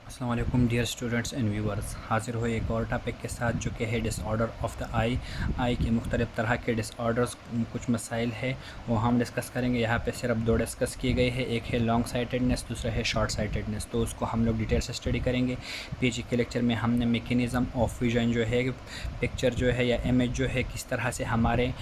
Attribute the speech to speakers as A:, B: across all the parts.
A: अस्सलाम वालेकुम dear students and viewers, हाजिर हो एक और टॉपिक के साथ जो कि है डिसऑर्डर ऑफ़ द आई के मुख्तलिफ़ तरह के डिसऑर्डर्स। कुछ मसाइल है वो हम डिस्कस करेंगे। यहाँ पे सिर्फ दो डिस्कस किए गए हैं, एक है लॉन्ग साइटेडनेस, दूसरा है शॉर्ट साइटेडनेस। तो उसको हम लोग डिटेल से स्टडी करेंगे। पीछे के लेक्चर में हमने मैकेनिज़्म ऑफ विजन जो है, पिक्चर जो है या इमेज जो है किस तरह से हमारे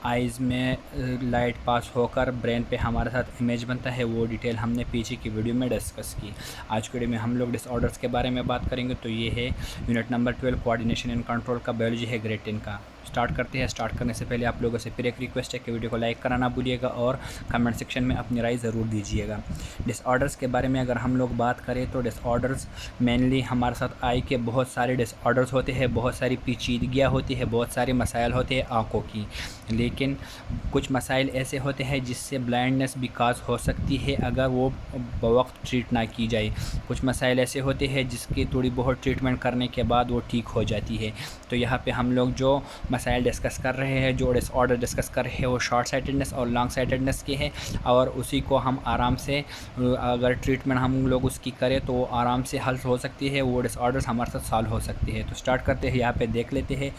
A: आइज़ में लाइट पास होकर ब्रेन पे हमारे साथ इमेज बनता है, वो डिटेल हमने पीछे की वीडियो में डिस्कस की। आज के वीडियो में हम लोग डिसऑर्डर्स के बारे में बात करेंगे। तो ये है unit number 12 coordination and control का, बायोलॉजी है ग्रेड 10 का। स्टार्ट करते हैं। स्टार्ट करने से पहले आप लोगों से फिर एक रिक्वेस्ट है कि वीडियो को लाइक करना ना भूलिएगा और कमेंट सेक्शन में अपनी राय ज़रूर दीजिएगा। डिसऑर्डर्स के बारे में अगर हम लोग बात करें तो डिसऑर्डर्स मेनली हमारे साथ आई के बहुत सारे डिसऑर्डर्स होते हैं, बहुत सारी पेचीदगियाँ होती है, बहुत सारे मसाइल होते हैं आँखों की। लेकिन कुछ मसाइल ऐसे होते हैं जिससे ब्लाइंडनेस भी काज हो सकती है अगर वो बवक्त ट्रीट ना की जाए। कुछ मसाइल ऐसे होते हैं जिसकी थोड़ी बहुत ट्रीटमेंट करने के बाद वो ठीक हो जाती है। तो यहाँ पे हम लोग जो मसाइल डिस्कस कर रहे हैं, जो डिसऑर्डर डिस्कस कर रहे हैं, वो शॉर्ट साइटेडनेस और लॉन्ग साइटेडनेस के हैं। और उसी को हम आराम से अगर ट्रीटमेंट हम लोग उसकी करें तो वो आराम से हल हो सकती है, वो डिसऑर्डर्स हमारे साथ सॉल्व हो सकती है। तो स्टार्ट करते हैं। यहाँ पे देख लेते हैं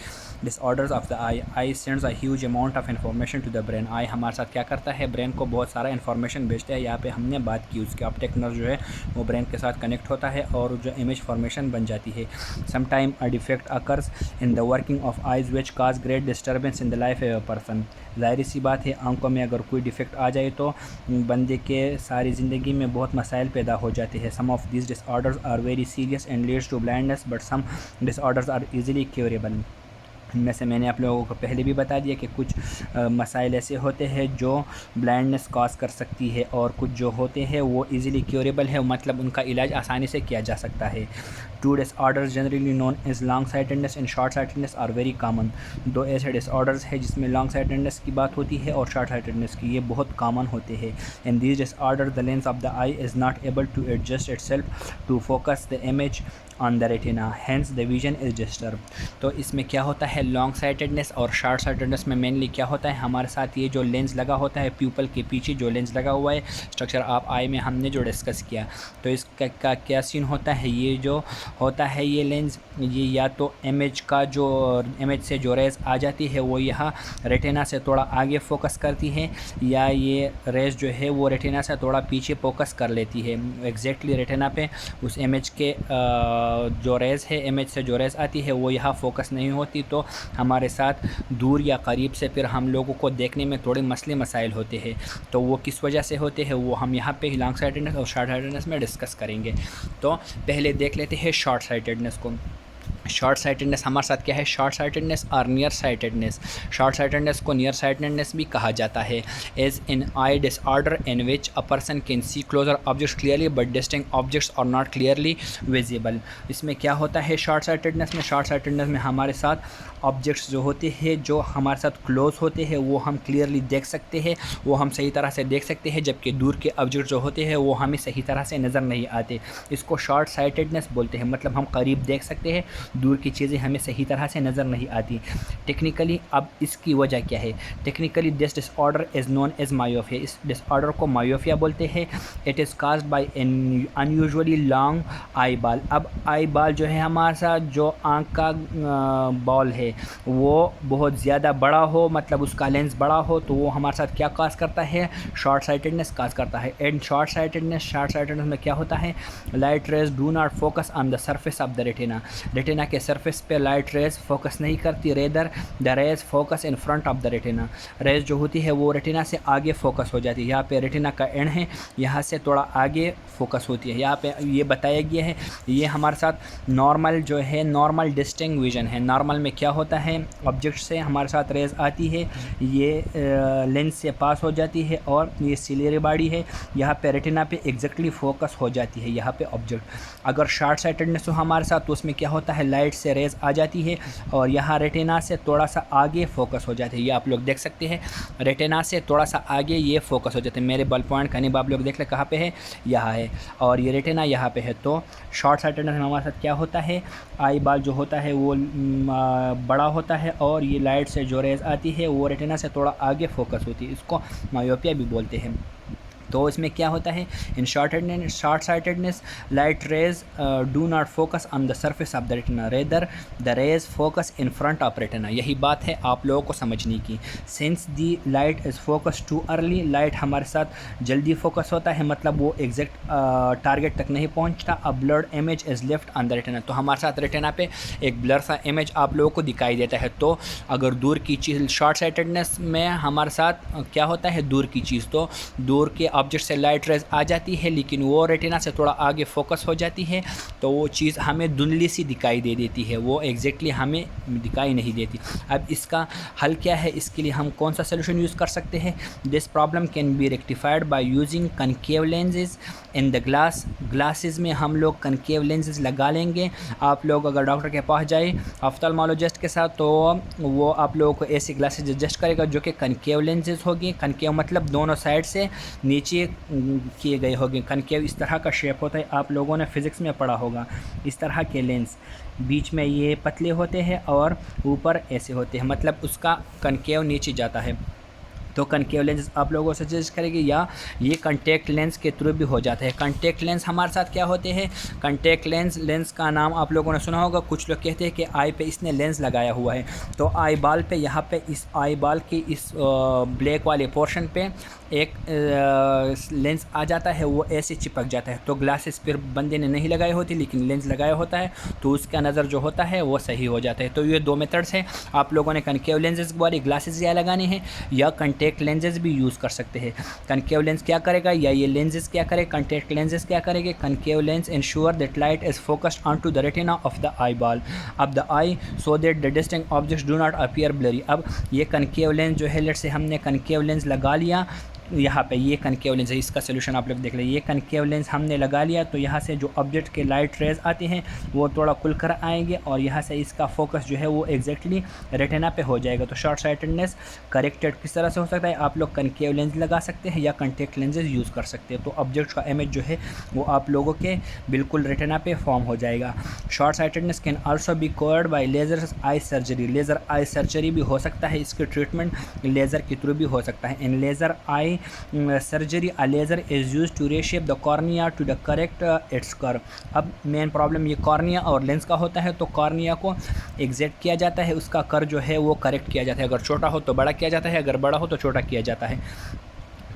A: disorders of the eye sends a huge amount of information to the brain. Eye हमारे साथ क्या करता है, ब्रेन को बहुत सारा इन्फॉर्मेशन भेजता है। यहाँ पे हमने बात की उसके ऑप्टिक नर्व जो है वो ब्रेन के साथ कनेक्ट होता है और जो इमेज फॉर्मेशन बन जाती है। Sometime a defect occurs in the working of eyes which cause great disturbance in the life of a person. ज़ाहिर सी बात है, आंखों में अगर कोई डिफेक्ट आ जाए तो बंदे के सारी ज़िंदगी में बहुत मसाइल पैदा हो जाते हैं। Some of this disorders are very serious and leads to blindness but some disorders are easily curable. इनमें से मैंने आप लोगों को पहले भी बता दिया कि कुछ मसाइल ऐसे होते हैं जो ब्लाइंडनेस कॉज कर सकती है और कुछ जो होते हैं वो इजीली क्योरेबल है, मतलब उनका इलाज आसानी से किया जा सकता है। Two disorders generally known as long sightedness and short sightedness are very common. दो ऐसे डिसऑर्डर्स है जिसमें लॉन्ग साइटेडनेस की बात होती है और शॉर्ट साइटेडनेस की, ये बहुत कॉमन होते हैं। In this disorder the lens of the eye is not able to adjust itself to focus the image on the retina, hence the vision is disturb. तो इसमें क्या होता है, लॉन्ग साइटेडनेस और शॉर्ट साइटेडनेस में mainly क्या होता है, हमारे साथ ये जो लेंस लगा होता है प्यूपल के पीछे जो लेंस लगा हुआ है स्ट्रक्चर ऑफ आई में हमने जो डिस्कस किया, तो इसका क्या सीन होता है, ये जो होता है ये लेंस, ये या तो इमेज का जो इमेज से जो रेज आ जाती है वो यहाँ रेटिना से थोड़ा आगे फोकस करती है, या ये रेज जो है वो रेटिना से थोड़ा पीछे फोकस कर लेती है एग्जैक्टली रेटिना पे। उस इमेज के जो रेज़ है, इमेज से जो रेज़ आती है वो यहाँ फोकस नहीं होती, तो हमारे साथ दूर या करीब से फिर हम लोगों को देखने में थोड़े मसले मसाइल होते हैं। तो वो किस वजह से होते हैं वो हम यहाँ पे लॉन्ग साइटेडनेस और शॉर्ट साइटेडनेस में डिस्कस करेंगे। तो पहले देख लेते हैं शॉर्ट साइटेडनेस को। शॉर्ट साइटेडनेस हमारे साथ क्या है, शॉर्ट साइटेडनेस और नियर साइटेडनेस। शॉर्ट साइटेडनेस को नियर साइटेडनेस भी कहा जाता है। As in eye disorder in which a person can see closer objects clearly but distinct objects are not clearly visible. इसमें क्या होता है शॉर्ट साइटेडनेस में, शॉर्ट साइटेडनेस में हमारे साथ ऑब्जेक्ट्स जो होते हैं जो हमारे साथ क्लोज होते हैं वो हम क्लियरली देख सकते हैं, वो हम सही तरह से देख सकते हैं, जबकि दूर के ऑब्जेक्ट जो होते हैं वो हमें सही तरह से नज़र नहीं आते। इसको शॉर्ट साइटेडनेस बोलते हैं, मतलब हम करीब देख सकते हैं, दूर की चीज़ें हमें सही तरह से नज़र नहीं आती। टेक्निकली अब इसकी वजह क्या है, technically this disorder is known as myopia. इस डिसऑर्डर को मायोफिया बोलते हैं। It is caused by an unusually long eyeball. अब आई बॉल जो है हमारे साथ जो आँख का बॉल है वो बहुत ज़्यादा बड़ा हो, मतलब उसका लेंस बड़ा हो, तो वो हमारे साथ क्या काज करता है, शॉर्ट साइटेडनेस काज करता है। एंड शॉर्ट साइटेडनेस में क्या होता है, light rays do not focus on the surface of the retina. Retina के सरफेस पे लाइट रेज फोकस नहीं करती, rather the rays focus in front of the retina. Rays जो होती है वो रेटिना से आगे फोकस हो जाती है। यहाँ पे रेटिना का एंड है, यहाँ से थोड़ा आगे फोकस होती है। यहाँ पे ये बताया गया है, ये हमारे साथ नॉर्मल जो है, नॉर्मल डिस्टिंक्ट विजन है। नॉर्मल में क्या होता है, ऑब्जेक्ट से हमारे साथ रेज आती है, ये लेंस से पास हो जाती है और ये सिलेरी बॉडी है, यहाँ पे रेटिना पे एग्जैक्टली फोकस हो जाती है यहाँ पे ऑब्जेक्ट। अगर शॉर्ट साइटेडनेस हो हमारे साथ तो उसमें क्या होता है, लाइट से रेज आ जाती है और यहाँ रेटिना से थोड़ा सा आगे फोकस हो जाती है। ये आप लोग देख सकते हैं, रेटिना से थोड़ा सा आगे ये फोकस हो जाते हैं। मेरे बल पॉइंट करीब आप लोग देख ले कहाँ पे है, यहाँ है, और ये रेटिना यहाँ पे है। तो शॉर्ट साइटेडनेस में हमारे साथ क्या होता है, आई बॉल जो होता है वो बड़ा होता है और ये लाइट से जो रेज आती है वो रेटिना से थोड़ा आगे फोकस होती है। इसको मायोपिया भी बोलते हैं। तो इसमें क्या होता है, in short sightedness light rays do not focus on the surface of the retina, rather the rays focus in front of retina. यही बात है आप लोगों को समझने की। Since the light is focus too early, light हमारे साथ जल्दी फोकस होता है, मतलब वो एग्जैक्ट टारगेट तक नहीं पहुंचता। A blurred image is left on the retina, तो हमारे साथ रेटिना पे एक ब्लर सा इमेज आप लोगों को दिखाई देता है। तो अगर दूर की चीज़, शॉर्ट साइटेडनेस में हमारे साथ क्या होता है, दूर की चीज़, तो दूर के ऑब्जेक्ट से लाइट रेज आ जाती है, लेकिन वो रेटिना से थोड़ा आगे फोकस हो जाती है, तो वो चीज़ हमें धुंधली सी दिखाई दे देती है, वो एग्जैक्टली हमें दिखाई नहीं देती। अब इसका हल क्या है, इसके लिए हम कौन सा सोल्यूशन यूज़ कर सकते हैं? This problem can be rectified by using concave lenses in the glasses में हम लोग कनकेव लेंसेज लगा लेंगे। आप लोग अगर डॉक्टर के पास जाए ऑफ्थल्मोलॉजिस्ट के साथ, तो वो आप लोगों को ऐसी ग्लासेज सजेस्ट करेगा जो कि कनकेव लेंसेज होगी। कनकेव मतलब दोनों साइड से नीचे किए गए होंगे। कनकेव इस तरह का शेप होता है, आप लोगों ने फिज़िक्स में पढ़ा होगा। इस तरह के लेंस बीच में ये पतले होते हैं और ऊपर ऐसे होते हैं, मतलब उसका कनकेव नीचे जाता है। तो कनकेव लेंस आप लोगों को सजेस्ट करेंगे, या ये कॉन्टैक्ट लेंस के थ्रू भी हो जाता है। कॉन्टैक्ट लेंस हमारे साथ क्या होते हैं? कॉन्टैक्ट लेंस का नाम आप लोगों ने सुना होगा। कुछ लोग कहते हैं कि आई पे इसने लेंस लगाया हुआ है, तो आई बाल पे, यहाँ पे इस आई बाल की इस ब्लैक वाले पोर्शन पे एक लेंस आ जाता है, वो ऐसे चिपक जाता है। तो ग्लासेस फिर बंदे ने नहीं लगाई होती, लेकिन लेंस लगाया होता है, तो उसका नज़र जो होता है वो सही हो जाता है। तो ये दो मेथड्स हैं। आप लोगों ने कनकेव लेंसेज वाली ग्लासेस या लगाने हैं, या कॉन्टैक्ट लेंसेज भी यूज़ कर सकते हैं। कनकेव लेंस क्या करेगा, या ये लेंसेज क्या करेगा, कॉन्टैक्ट लेंसेज क्या करेंगे? Concave lens ensure that light is focused on to the retina of the eye ball of the eye so that the distinct objects do not appear blurry. अब ये कनकेव लेंस जो है, late से हमने concave lens लगा लिया यहाँ पे, ये कनकेव लेंस है, इसका सोल्यूशन आप लोग देख लें। ये कनकेव लेंस हमने लगा लिया, तो यहाँ से जो ऑब्जेक्ट के लाइट रेज आते हैं वो थोड़ा खुल कर आएंगे, और यहाँ से इसका फोकस जो है वो एग्जैक्टली रेटिना पे हो जाएगा। तो शॉर्ट साइटेडनेस करेक्टेड किस तरह से हो सकता है? आप लोग कनकेव लेंस लगा सकते हैं या कॉन्टैक्ट लेंसेज यूज़ कर सकते हैं, तो ऑब्जेक्ट का इमेज जो है वो आप लोगों के बिल्कुल रेटिना पे फॉर्म हो जाएगा। Short sightedness can also be cured by laser eye surgery, laser eye surgery भी हो सकता है, इसके ट्रीटमेंट लेज़र के थ्रू भी हो सकता है। In laser eye surgery a laser is used to reshape the cornea to the correct its curve। अब मेन प्रॉब्लम ये कॉर्निया और लेंस का होता है, तो कॉर्निया को एग्जैक्ट किया जाता है, उसका कर जो है वो करेक्ट किया जाता है। अगर छोटा हो तो बड़ा किया जाता है, अगर बड़ा हो तो छोटा किया जाता है,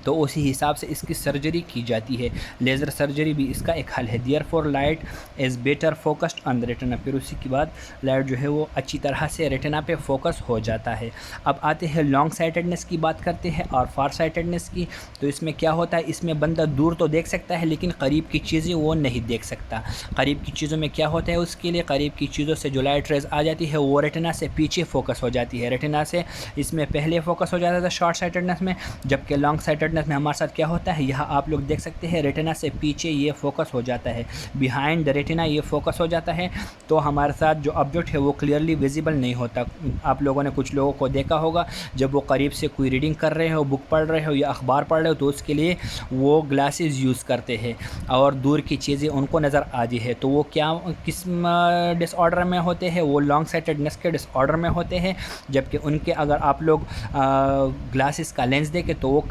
A: तो उसी हिसाब से इसकी सर्जरी की जाती है। लेज़र सर्जरी भी इसका एक हल है। Therefore light is better focused on the retina, फिर उसी के बाद लाइट जो है वो अच्छी तरह से रेटिना पे फोकस हो जाता है। अब आते हैं लॉन्ग साइटेडनेस की बात करते हैं और फार साइटेडनेस की। तो इसमें क्या होता है, इसमें बंदा दूर तो देख सकता है, लेकिन करीब की चीज़ें वो नहीं देख सकता। करीब की चीज़ों में क्या होता है, उसके लिए करीब की चीज़ों से जो लाइट रेज आ जाती है वो रेटिना से पीछे फोकस हो जाती है। रेटिना से इसमें पहले फोकस हो जाता था शॉर्ट साइटेडनेस में, जबकि लॉन्ग साइटेडनेस में हमारे साथ क्या होता है, यहाँ आप लोग देख सकते हैं रेटिना से पीछे ये फोकस हो जाता है, बिहाइंड द रेटिना ये फोकस हो जाता है। तो हमारे साथ जो ऑब्जेक्ट है वो क्लियरली विजिबल नहीं होता। आप लोगों ने कुछ लोगों को देखा होगा, जब वो करीब से कोई रीडिंग कर रहे हो, बुक पढ़ रहे हो या अखबार पढ़ रहे हो, तो उसके लिए वो ग्लासेस यूज़ करते हैं और दूर की चीज़ें उनको नज़र आती है। तो वो क्या किस डिसऑर्डर में होते हैं, वो लॉन्ग साइटेडनेस के डिसऑर्डर में होते हैं। जबकि उनके अगर आप लोग ग्लासेस का लेंस देखें तो वो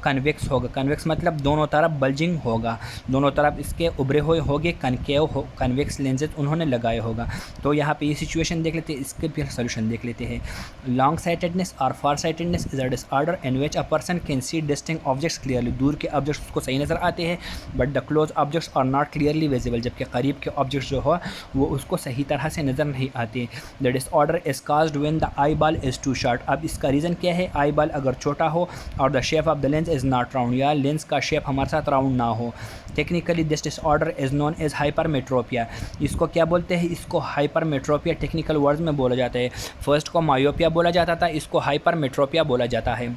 A: कन्वेक्स होगा। कन्वेक्स मतलब दोनों तरफ बल्जिंग होगा, दोनों तरफ इसके उभरे हुए होंगे, कन्वेक्स लेंसेज उन्होंने लगाए होगा। तो यहाँ पे ये सिचुएशन देख लेते हैं, इसके फिर सोल्यूशन देख लेते हैं। लॉन्ग साइटेडनेस और far sightedness is a disorder in which a person can see distinct objects clearly. दूर के ऑब्जेक्ट्स उसको सही नज़र आते हैं, but the close objects are not clearly visible, जबकि करीब के ऑब्जेक्ट्स जो हो वो उसको सही तरह से नज़र नहीं आते। The disorder is caused when the eye ball is too short. अब इसका रीज़न क्या है, आई बॉल अगर छोटा हो और the shape of the lens is not round, या लेंस का शेप हमारे साथ राउंड ना हो। Technically this disorder is known as hypermetropia. इसको क्या बोलते हैं, इसको हाइपरमेट्रोपिया टेक्निकल वर्ड्स में बोला जाता है। फर्स्ट को मायोपिया बोला जाता था, इसको हाइपरमेट्रोपिया बोला जाता है।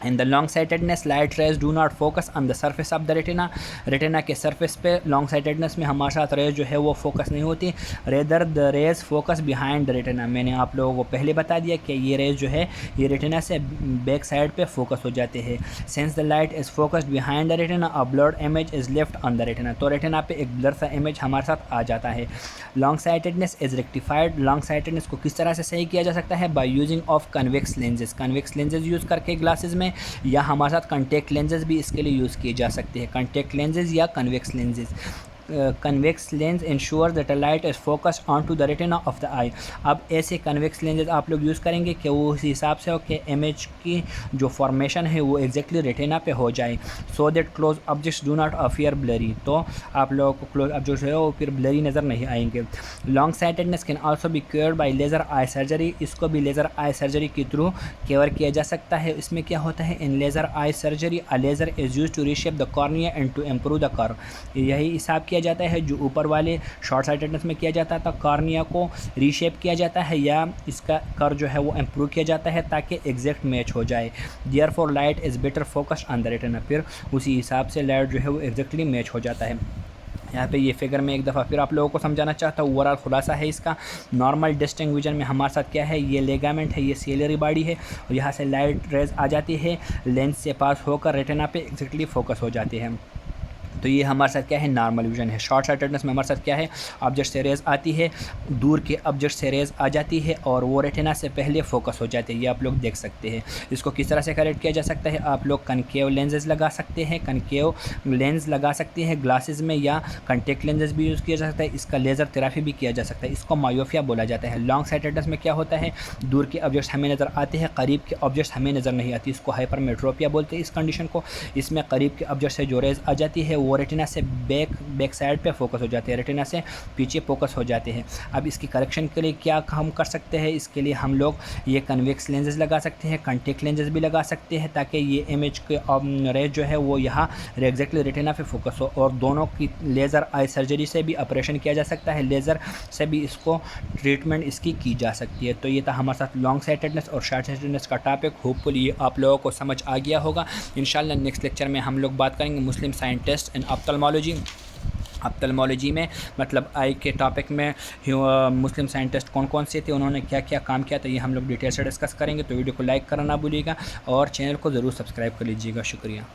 A: In the long sightedness light rays do not focus on the surface of the retina. Retina के सरफेस पे लॉन्ग साइटेडनेस में हमारे साथ रेज जो है वो फोकस नहीं होती, rather the rays focus behind the retina. मैंने आप लोगों को पहले बता दिया कि ये रेज जो है ये रेटिना से बैक साइड पे फोकस हो जाते हैं। Since the light is focused behind the retina a blurred image is left on the retina. तो रेटिना पे एक ब्लर सा इमेज हमारे साथ आ जाता है। Long sightedness is rectified. Long sightedness को किस तरह से सही किया जा सकता है, by using of convex lenses. Convex lenses use करके ग्लासेज में हैं, या हमारे साथ कॉन्टेक्ट लेंसेज भी इसके लिए यूज़ किए जा सकते हैं, कॉन्टेक्ट लेंसेज या convex lenses. Convex lens ensure that light is focus on to the retina of the eye. अब ऐसे कन्वेक्स लेंसेज आप लोग यूज़ करेंगे कि वो उस हिसाब से हो कि इमेज की जो फॉर्मेशन है वो एग्जैक्टली रेटिना पे हो जाए, so that close objects do not appear blurry, तो आप लोगों को क्लोज ऑब्जेक्ट्स है वो फिर ब्लरी नज़र नहीं आएंगे। Long sightedness can also be cured by laser eye surgery, इसको भी लेज़र आई सर्जरी के थ्रू क्योर किया जा सकता है। इसमें क्या होता है, in laser eye surgery a laser is use to reshape the cornea and to improve the curve. यही हिसाब किया जाता है जो ऊपर वाले शॉर्ट साइटेडनेस में किया जाता था, कॉर्निया को रीशेप किया जाता है या इसका कर्व जो है वो इम्प्रूव किया जाता है ताकि एग्जैक्ट मैच हो जाए। Therefore light is better focused on the retina, फिर उसी हिसाब से लाइट जो है वो एग्जैक्टली मैच हो जाता है। यहाँ पे ये फिगर में एक दफ़ा फिर आप लोगों को समझाना चाहता हूँ। ओवरऑल खुलासा है इसका, नॉर्मल डिस्टिंक्ट विजन में हमारे साथ क्या है, ये लेगामेंट है, ये सीलरी बॉडी है और यहाँ से लाइट रेज आ जाती है, लेंस से पास होकर रेटिना पे एग्जैक्टली फोकस हो जाती है। तो ये हमारे साथ क्या है, नॉर्मल विजन है। शॉर्ट साइटेडनेस में हमारे साथ क्या है, ऑब्जेक्ट से रेज आती है, दूर के ऑब्जेक्ट से रेज आ जाती है और वो रेटिना से पहले फोकस हो जाती है, ये आप लोग देख सकते हैं। इसको किस तरह से करेक्ट किया जा सकता है, आप लोग कनकेव लेंसेज लगा सकते हैं, कनकेव लेंस लगा सकते हैं ग्लासेस में, या कॉन्टेक्ट लेंसेज भी यूज़ किया जा सकता है। इसका लेज़र थेरेपी भी किया जा सकता है, इसको मायोपिया बोला जाता है। लॉन्ग साइटेडनेस में क्या होता है, दूर के ऑब्जेक्ट्स हमें नज़र आते हैं, करीब के ऑब्जेक्ट्स हमें नज़र नहीं आती, इसको हाइपरमेट्रोपिया बोलते हैं इस कंडीशन को। इसमें करीब के ऑब्जेक्ट से जो रेज आ जाती है वो रेटिना से बैक साइड पे फोकस हो जाते हैं, रेटिना से पीछे फोकस हो जाते हैं। अब इसकी करेक्शन के लिए क्या हम कर सकते हैं, इसके लिए हम लोग ये कन्वेक्स लेंसेज लगा सकते हैं, कॉन्टेक्ट लेंसेज भी लगा सकते हैं ताकि ये इमेज के रेज जो है वो यहाँ एग्जैक्टली रेटिना पे फोकस हो। और दोनों की लेज़र आई सर्जरी से भी ऑपरेशन किया जा सकता है, लेज़र से भी इसको ट्रीटमेंट इसकी की जा सकती है। तो ये था हमारे साथ लॉन्ग साइटेडनेस और शॉर्ट साइटेडनेस का टॉपिक। होपफुली ये आप लोगों को समझ आ गया होगा। इंशाल्लाह नेक्स्ट लेक्चर में हम लोग बात करेंगे मुस्लिम साइंटिस्ट इन ऑप्थेल्मोलॉजी में, मतलब आई के टॉपिक में मुस्लिम साइंटिस्ट कौन कौन से थे, उन्होंने क्या क्या काम किया था, ये हम लोग डिटेल से डिस्कस करेंगे। तो वीडियो को लाइक करना ना भूलिएगा और चैनल को ज़रूर सब्सक्राइब कर लीजिएगा। शुक्रिया।